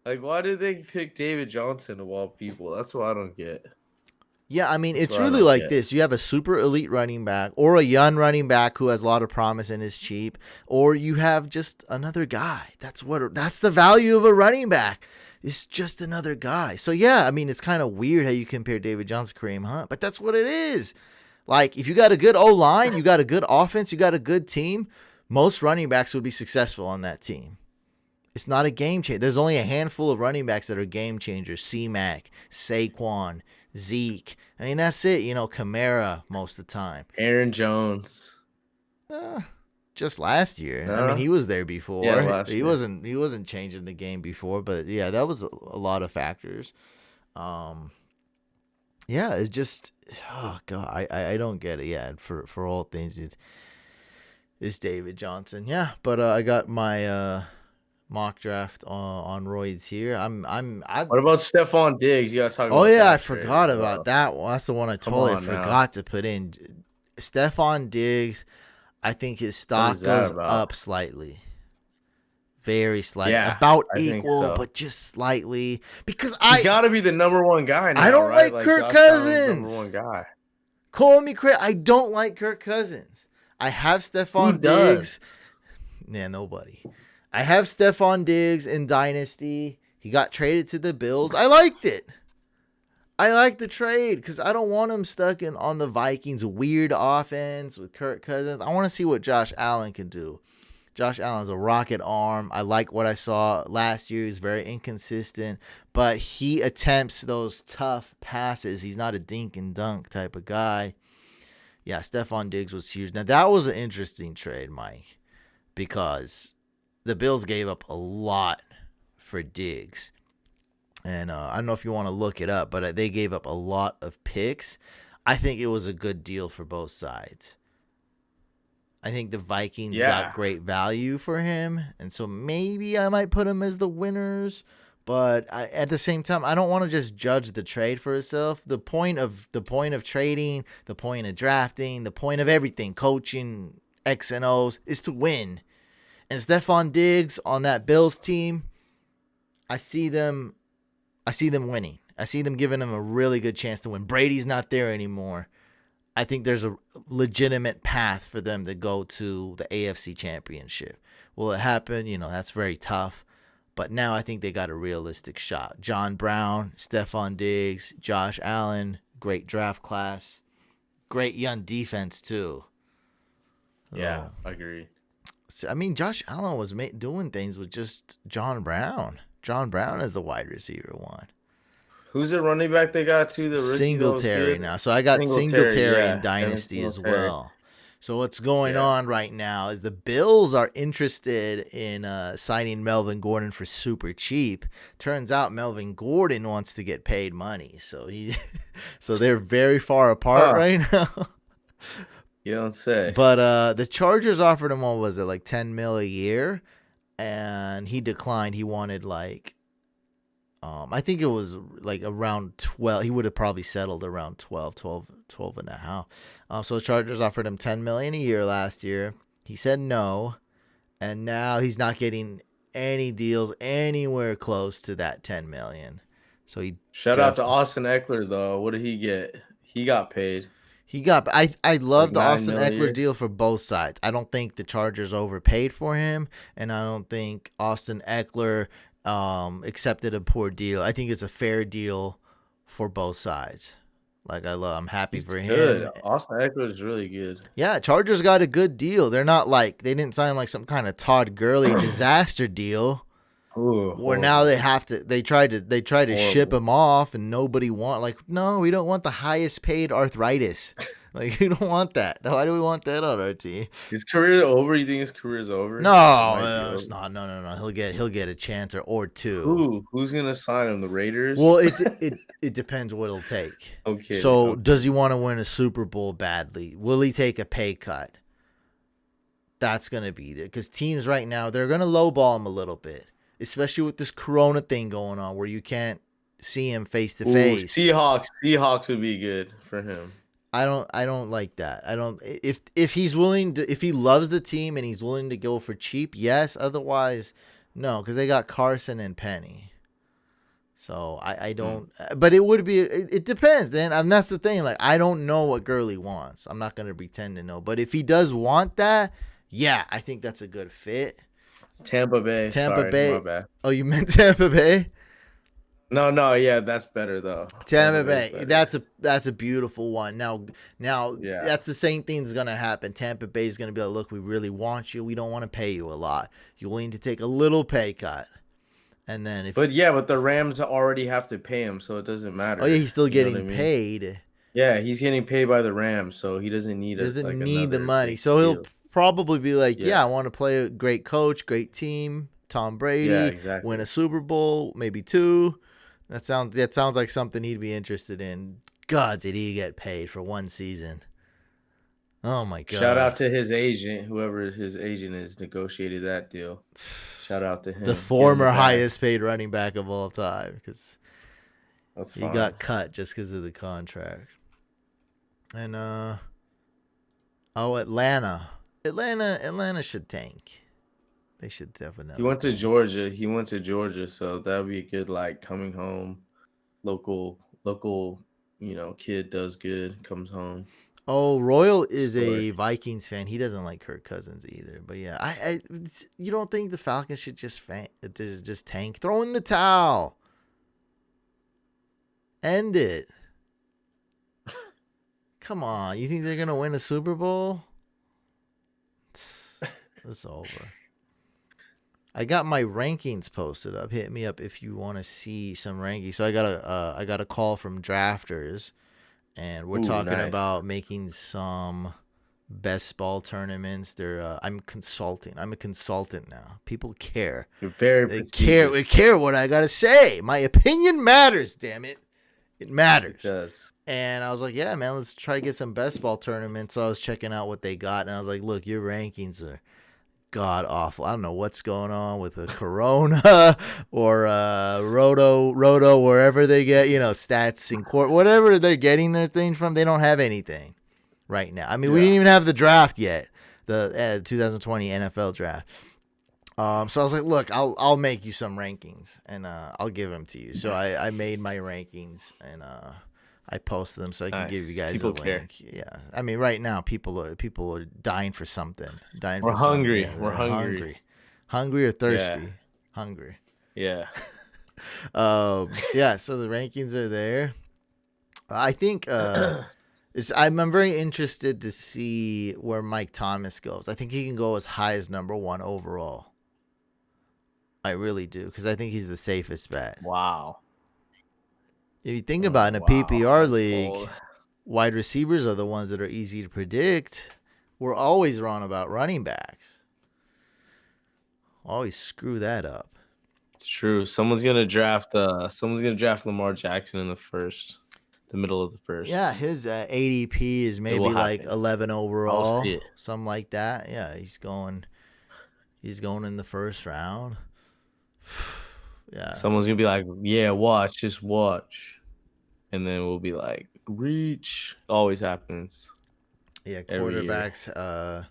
Like, why did they pick David Johnson of all people? That's what I don't get. Yeah, I mean, That's it's what I really don't like get. this. You have a super elite running back or a young running back who has a lot of promise and is cheap, or you have just another guy. That's the value of a running back. It's just another guy. So, yeah, I mean, it's kind of weird how you compare David Johnson to Kareem Hunt, but that's what it is. Like, if you got a good O-line, you got a good offense, you got a good team, most running backs would be successful on that team. It's not a game changer. There's only a handful of running backs that are game changers. C-Mac, Saquon, Zeke. I mean, that's it. Kamara most of the time. Aaron Jones. Just last year. No? I mean, he was there before. Yeah, last he year. wasn't changing the game before, but yeah, that was a lot of factors. Yeah, it's just God, I don't get it. Yeah, for all things, it's David Johnson. Yeah, but I got my mock draft on roids here. What about Stephon Diggs? You gotta talk about. Oh yeah, that I trade forgot as well. about that one. That's the one I Come totally on now. forgot to put in. Stephon Diggs, I think his stock is that goes about? up slightly. Very slightly. Yeah, about I think equal, so. but just slightly. Because He's got to be the number one guy now. I don't right? like Kirk Josh Allen's Cousins. Number one guy. Call me crazy. I don't like Kirk Cousins. I have Stephon Who does? Diggs. Yeah, nobody. I have Stephon Diggs in Dynasty. He got traded to the Bills. I liked it. I like the trade because I don't want him stuck on the Vikings' weird offense with Kirk Cousins. I want to see what Josh Allen can do. Josh Allen's a rocket arm. I like what I saw last year. He's very inconsistent, but he attempts those tough passes. He's not a dink and dunk type of guy. Yeah, Stephon Diggs was huge. Now, that was an interesting trade, Mike, because the Bills gave up a lot for Diggs. And I don't know if you want to look it up, but they gave up a lot of picks. I think it was a good deal for both sides. I think the Vikings got great value for him, and so maybe I might put him as the winners. But at the same time, I don't want to just judge the trade for itself. The point of trading, the point of drafting, the point of everything, coaching, X and O's, is to win. And Stephon Diggs on that Bills team, I see them winning. I see them giving them a really good chance to win. Brady's not there anymore. I think there's a legitimate path for them to go to the AFC Championship. Will it happen? That's very tough. But now I think they got a realistic shot. John Brown, Stephon Diggs, Josh Allen, great draft class. Great young defense, too. Yeah, I agree. So, I mean, Josh Allen was doing things with just John Brown. John Brown is the wide receiver one. Who's the running back they got to? The Singletary now. So I got Singletary in Dynasty as well. So what's going on right now is the Bills are interested in signing Melvin Gordon for super cheap. Turns out Melvin Gordon wants to get paid money. So they're very far apart right now. You don't say. But the Chargers offered him, what was it, like $10 million a year? And he declined. He wanted I think it was like around 12. He would have probably settled around 12 and a half. So the Chargers offered him $10 million a year last year. He said no, and now he's not getting any deals anywhere close to that $10 million. So shout out to Austin Eckler though. What did he get? He got paid. I love the Austin million. Eckler deal for both sides. I don't think the Chargers overpaid for him, and I don't think Austin Eckler accepted a poor deal. I think it's a fair deal for both sides. I'm happy for him. Good. Austin Eckler is really good. Yeah, Chargers got a good deal. They're not they didn't sign like some kind of Todd Gurley disaster deal. Ooh, Where now horrible. they tried to ship Horrible. him off, and nobody no, we don't want the highest paid arthritis. Like, we don't want that. Why do we want that on our team? His career over? You think his career's No, over? It might be it's over. not. No. He'll get a chance or two. Who's gonna sign him? The Raiders? Well, it depends what it'll take. I'm kidding. So, I'm does he kidding. want to win a Super Bowl badly? Will he take a pay cut? That's gonna be there because teams right now they're gonna lowball him a little bit, especially with this Corona thing going on where you can't see him face to Ooh, face. Seahawks would be good for him. I don't like that. I don't if he's willing to if he loves the team and he's willing to go for cheap, yes. Otherwise, no, because they got Carson and Penny. So I don't. But it would be. It depends, and that's the thing. Like, I don't know what Gurley wants. I'm not gonna pretend to know. But if he does want that, yeah, I think that's a good fit. Tampa Bay. Tampa Sorry, Bay. my bad. Oh, you meant Tampa Bay? No, yeah, that's better though. Tampa Bay's Bay. better. That's a beautiful one. Now Yeah. that's the same thing that's gonna happen. Tampa Bay is gonna be like, look, we really want you. We don't want to pay you a lot. You're willing to take a little pay cut, and then if But the Rams already have to pay him, so it doesn't matter. oh yeah, he's still You know getting what I mean? paid. Yeah, he's getting paid by the Rams, so he doesn't need He doesn't like need the another money, big so he'll deal. probably be like, yeah, I Yeah. want to play a great coach, great team, Tom Yeah, Brady, exactly. win a Super Bowl, maybe two. That sounds like something he'd be interested in. God, did he get paid for one season? Oh my God! Shout out to his agent, whoever his agent is, negotiated that deal. Shout out to him. The Get him former the bag. highest paid running back of all time, because That's he fine. got cut just because of the contract. And Atlanta should tank. They should definitely. He went to tank. Georgia, so that would be a good like coming home. Local, kid does good, comes home. Oh, Royal is Story. a Vikings fan. He doesn't like Kirk Cousins either. But yeah, you don't think the Falcons should just tank? Throw in the towel. End it. Come on. You think they're going to win a Super Bowl? It's over. I got my rankings posted up. Hit me up if you want to see some rankings. So I got a call from drafters, and we're talking nice. about making some best ball tournaments. I'm consulting. I'm a consultant now. People care. You're very They prestigious. They care what I gotta say. My opinion matters. Damn it, it matters. It does. And I was like, yeah, man, let's try to get some best ball tournaments. So I was checking out what they got, and I was like, look, your rankings are god awful. I don't know what's going on with a Corona or Roto, wherever they get, stats in court, whatever they're getting their thing from. They don't have anything right now. I mean, we didn't even have the draft yet, the 2020 NFL draft. So I was like, look, I'll make you some rankings, and I'll give them to you. So I made my rankings, and I posted them so I can Nice. give you guys People a link. care. Yeah, I mean, right now people are dying for something. We're hungry. We're hungry. Hungry or thirsty? Yeah. Hungry. Yeah. Yeah. So the rankings are there. I think I'm very interested to see where Mike Thomas goes. I think he can go as high as number 1 overall. I really do, because I think he's the safest bet. Wow. If you think about it, in a Wow, PPR that's league, bold. wide receivers are the ones that are easy to predict. We're always wrong about running backs. Always screw that up. It's true. Someone's gonna draft Lamar Jackson in the middle of the first. Yeah, his ADP is maybe will like happen. 11 I'll overall, see it. something like that. Yeah, he's going in the first round. Yeah. Someone's gonna be like, "Yeah, just watch," and then we'll be like, "Reach." Always happens. Yeah, Every year. quarterbacks.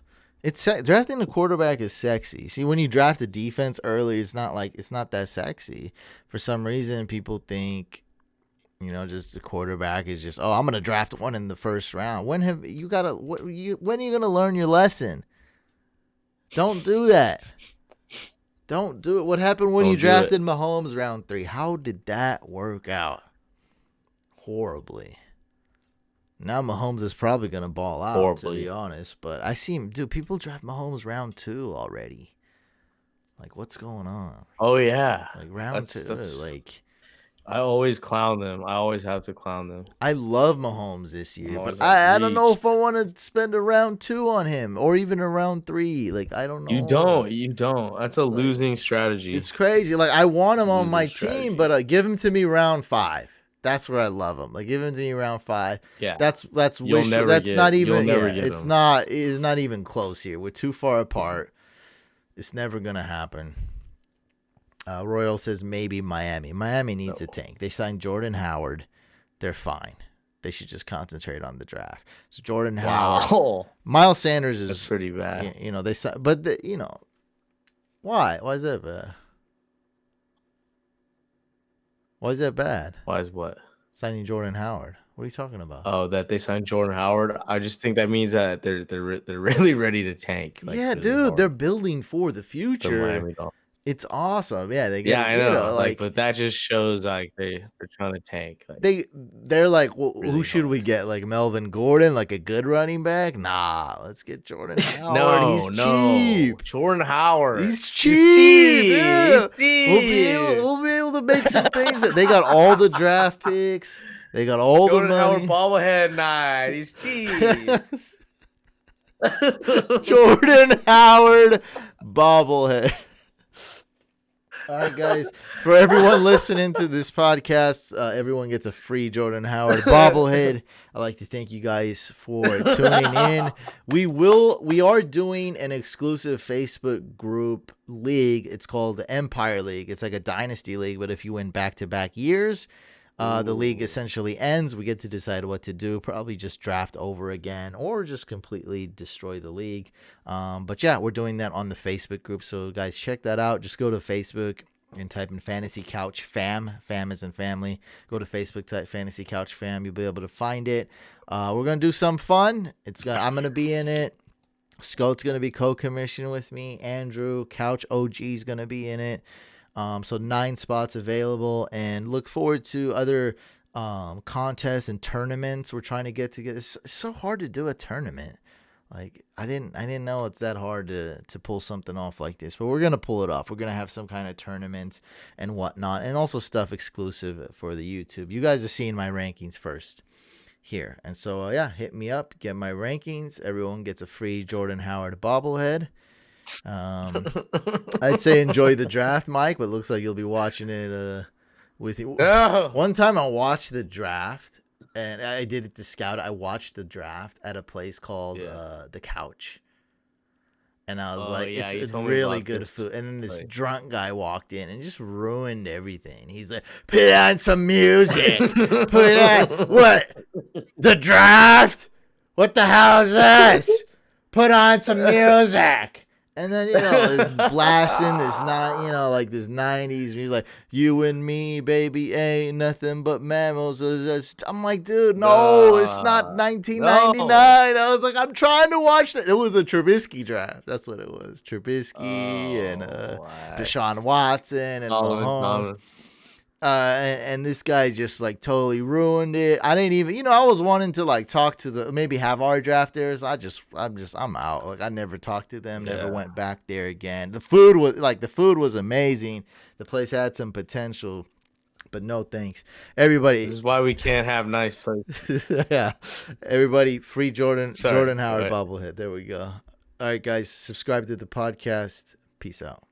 Drafting the quarterback is sexy. See, when you draft a defense early, it's not that sexy. For some reason, people think, just the quarterback is just, I'm gonna draft one in the first round. When are you gonna learn your lesson? Don't do that. Don't do it. What happened when you drafted Mahomes round 3? How did that work out? Horribly. Now Mahomes is probably going to ball out, to be honest. But I see him, people draft Mahomes round 2 already. Like, what's going on? Oh yeah, Like round two, that's. like. I always clown them. I always have to clown them. I love Mahomes this I'm year, but always like, I don't know reach. if I want to spend a round 2 on him or even a round 3. Like, I don't You know. don't. You don't. That's a It's like losing strategy. it's crazy. Like, I want It's him a on losing my team, strategy. but give him to me round 5. That's where I love him. Like, give him to me round 5. Yeah. That's You'll wish. never That's get. not You'll even. never Yeah, get it's them. not. It's not even close here. We're too far apart. It's never gonna happen. Royal says maybe Miami. Miami needs a tank. They signed Jordan Howard. They're fine. They should just concentrate on the draft. So Jordan Howard, Wow. Miles Sanders is That's pretty bad. You know they but why? Why is that bad? Why is that bad? Why is what? Signing Jordan Howard. What are you talking about? Oh, that they signed Jordan Howard. I just think that means that they're really ready to tank. Like, Yeah, really dude, hard. they're building for the The future. Miami Dolphins. It's awesome. Yeah, they Yeah, get I know. Like, but that just shows like they're trying to tank. Like, they're like, well, really who should we hard. get? Like Melvin Gordon, like a good running back? Nah, let's get Jordan Howard. No, He's cheap. Jordan Howard. He's cheap. Yeah. He's cheap. We'll be able to make some things. They got all the draft picks. They got all Jordan the money. Howard bobblehead night. He's cheap. Jordan Howard bobblehead. All right, guys. For everyone listening to this podcast, everyone gets a free Jordan Howard bobblehead. I'd like to thank you guys for tuning in. We are doing an exclusive Facebook group league. It's called the Empire League. It's like a dynasty league, but if you win back-to-back years, the league essentially ends. We get to decide what to do. Probably just draft over again or just completely destroy the league. But yeah, we're doing that on the Facebook group. So guys, check that out. Just go to Facebook and type in Fantasy Couch Fam. Fam is in family. Go to Facebook, type Fantasy Couch Fam. You'll be able to find it. We're going to do some fun. I'm going to be in it. Scott's going to be co-commissioning with me. Andrew, Couch OG is going to be in it. So 9 spots available, and look forward to other contests and tournaments we're trying to get together. It's so hard to do a tournament. Like I didn't know it's that hard to pull something off like this, but we're gonna pull it off. We're gonna have some kind of tournament and whatnot, and also stuff exclusive for the YouTube. You guys are seeing my rankings first here, and so yeah, hit me up, get my rankings. Everyone gets a free Jordan Howard bobblehead. I'd say enjoy the draft, Mike, but it looks like you'll be watching it with you. No. One time I watched the draft, and I did it to scout. I watched the draft at a place called The Couch. And I was like, it's really good food. And then this drunk guy walked in and just ruined everything. He's like, put on some music. Put on, what? The draft? What the hell is this? Put on some music. And then, it's blasting this, like this 90s music, like, you and me, baby, ain't nothing but mammals. I'm like, dude, no, it's not 1999. No. I was like, I'm trying to watch that. It was a Trubisky draft. That's what it was. Trubisky and Deshaun Watson and Mahomes. And this guy just like totally ruined it. I didn't even, I was wanting to like talk to maybe have our drafters. I'm out. Like I never talked to them, never went back there again. The food was amazing. The place had some potential, but no thanks. Everybody. This is why we can't have nice places. Yeah. Everybody, free Jordan Howard bobblehead. There we go. All right, guys, subscribe to the podcast. Peace out.